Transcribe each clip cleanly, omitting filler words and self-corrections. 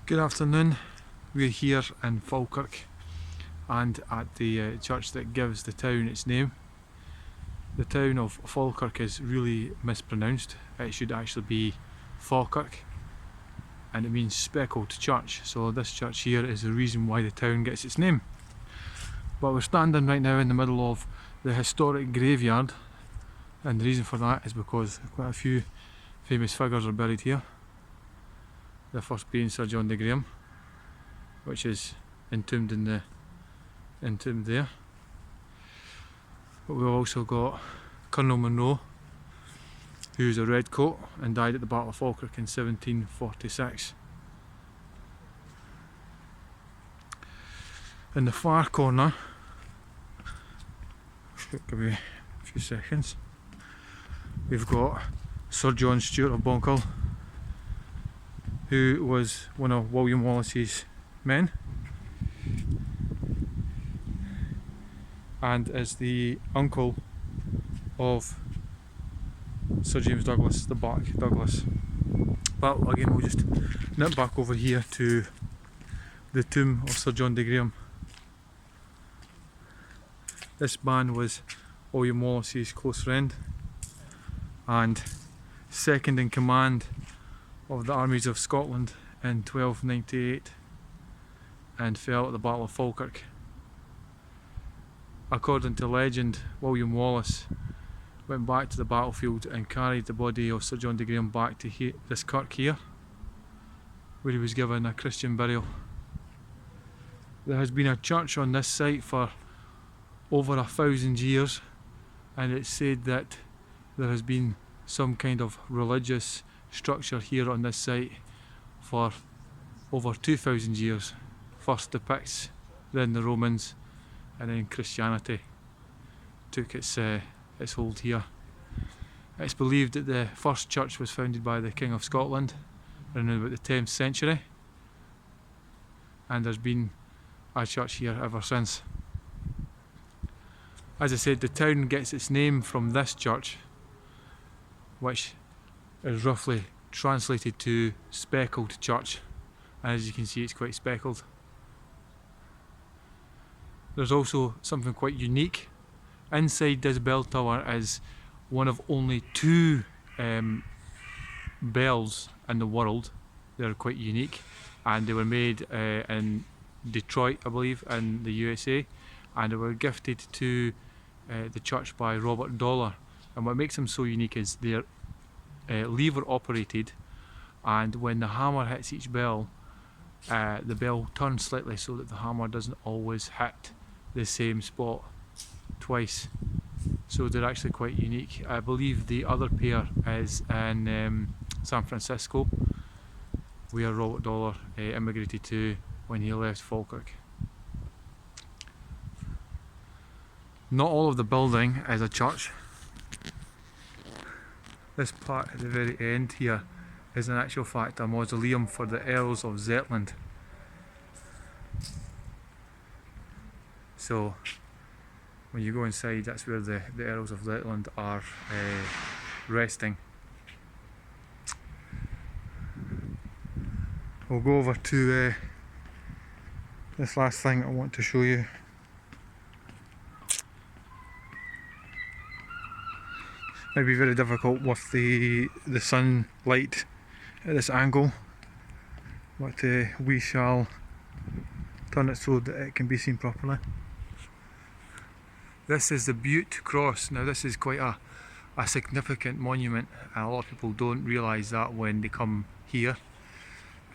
Good afternoon. We're here in Falkirk and at the church that gives the town its name. The town of Falkirk is really mispronounced. It should actually be Falkirk, and it means speckled church. So this church here is the reason why the town gets its name. But we're standing right now in the middle of the historic graveyard, and the reason for that is because quite a few famous figures are buried here. The first being Sir John de Graeme, which is entombed there. But we've also got Colonel Monro, who's a redcoat and died at the Battle of Falkirk in 1746. In the far corner, give me a few seconds, we've got Sir John Stewart of Bonkall, who was one of William Wallace's men and is the uncle of Sir James Douglas, the Black Douglas. But again, we'll just nip back over here to the tomb of Sir John de Graeme. This man was William Wallace's close friend and second in command of the armies of Scotland in 1298 and fell at the Battle of Falkirk. According to legend, William Wallace went back to the battlefield and carried the body of Sir John de Graeme back to this kirk here, where he was given a Christian burial. There has been a church on this site for over 1,000 years, and it's said that there has been some kind of religious structure here on this site for over 2,000 years. First the Picts, then the Romans, and then Christianity took its hold here. It's believed that the first church was founded by the King of Scotland around about the 10th century, and there's been a church here ever since. As I said, the town gets its name from this church, which is roughly translated to speckled church, and as you can see, it's quite speckled. There's also something quite unique. Inside this bell tower is one of only two bells in the world. They're quite unique, and they were made in Detroit, I believe, in the USA, and they were gifted to the church by Robert Dollar. And what makes them so unique is they're lever operated, and when the hammer hits each bell, the bell turns slightly so that the hammer doesn't always hit the same spot twice. So they're actually quite unique. I believe the other pair is in San Francisco, where Robert Dollar immigrated to when he left Falkirk. Not all of the building is a church. This part at the very end here is in actual fact a mausoleum for the Earls of Zetland. So when you go inside, that's where the Earls of Zetland are resting. We'll go over to this last thing I want to show you. Might be very difficult with the sunlight at this angle, but we shall turn it so that it can be seen properly. This is the Butte Cross. Now this is quite a significant monument, and a lot of people don't realise that when they come here.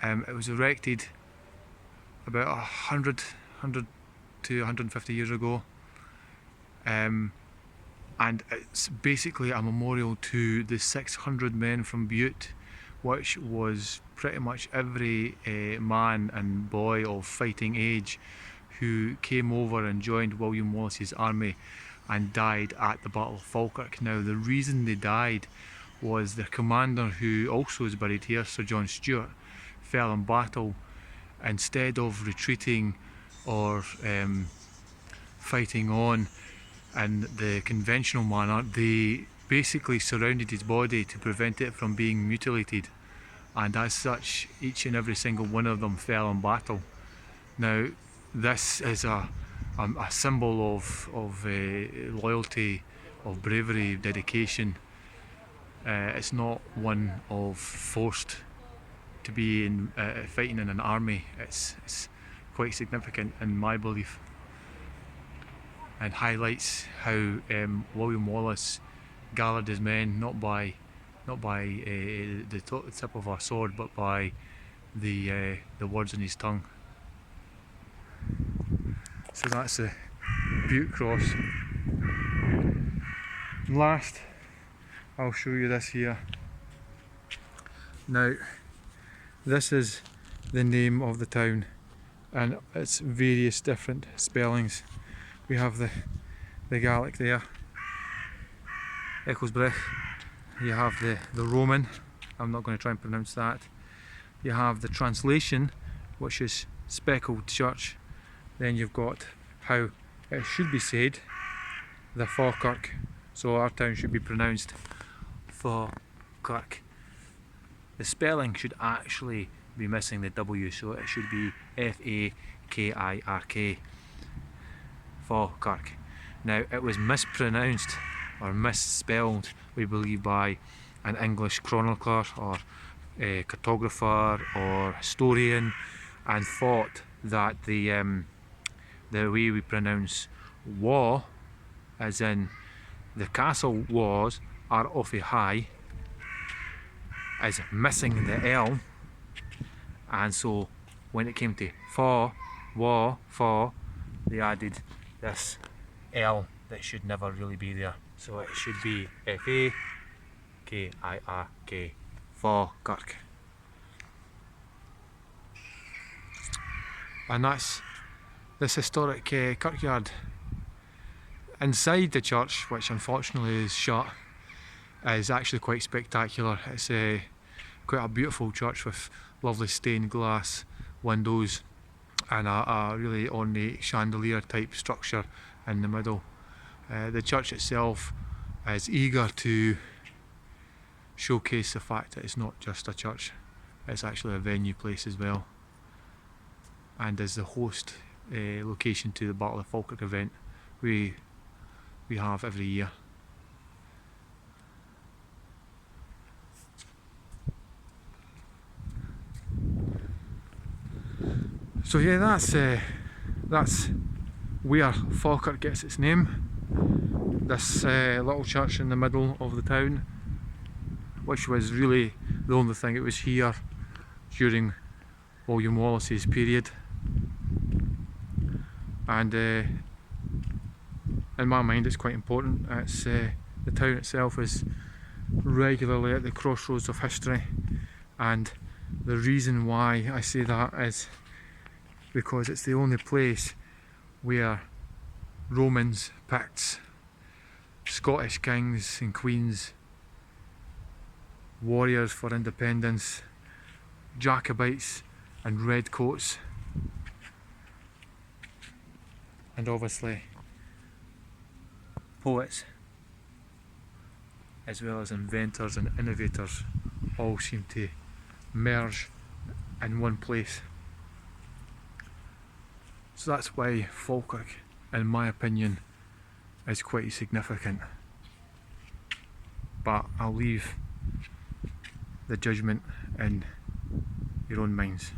It was erected about 100 to 150 years ago, and it's basically a memorial to the 600 men from Butte, which was pretty much every man and boy of fighting age who came over and joined William Wallace's army and died at the Battle of Falkirk. Now the reason they died was their commander, who also is buried here, Sir John Stewart, fell in battle. Instead of retreating or fighting on in the conventional manner, they basically surrounded his body to prevent it from being mutilated, and as such each and every single one of them fell in battle. Now this is a symbol of loyalty, of bravery, dedication. It's not one of forced to be in fighting in an army. It's quite significant in my belief, and highlights how William Wallace gathered his men not by the tip of a sword, but by the words in his tongue. So that's the Butte Cross. And last, I'll show you this here. Now, this is the name of the town, and it's various different spellings. We have the Gaelic there, Ecclesbridge. You have the Roman, I'm not going to try and pronounce that. You have the translation, which is Speckled Church. Then you've got how it should be said, the Falkirk. So our town should be pronounced Falkirk. The spelling should actually be missing the W, so it should be F-A-K-I-R-K, Falkirk. Now it was mispronounced or misspelled, we believe, by an English chronicler or a cartographer or historian, and thought that the way we pronounce wa, as in the castle walls are of a high, is missing the L, and so when it came to fa, they added this L that should never really be there. So it should be F-A-K-I-R-K, Falkirk. And that's this historic kirkyard. Inside the church, which unfortunately is shut, is actually quite spectacular. It's quite a beautiful church with lovely stained glass windows and a really ornate chandelier type structure in the middle. The church itself is eager to showcase the fact that it's not just a church, it's actually a venue place as well, and is the host location to the Battle of Falkirk event we have every year. So yeah, that's where Falkirk gets its name. This little church in the middle of the town, which was really the only thing. It was here during William Wallace's period, and in my mind it's quite important. It's the town itself is regularly at the crossroads of history, and the reason why I say that is because it's the only place where Romans, Picts, Scottish kings and queens, warriors for independence, Jacobites and redcoats, and obviously poets, as well as inventors and innovators, all seem to merge in one place. So that's why Falkirk, in my opinion, is quite significant. But I'll leave the judgment in your own minds.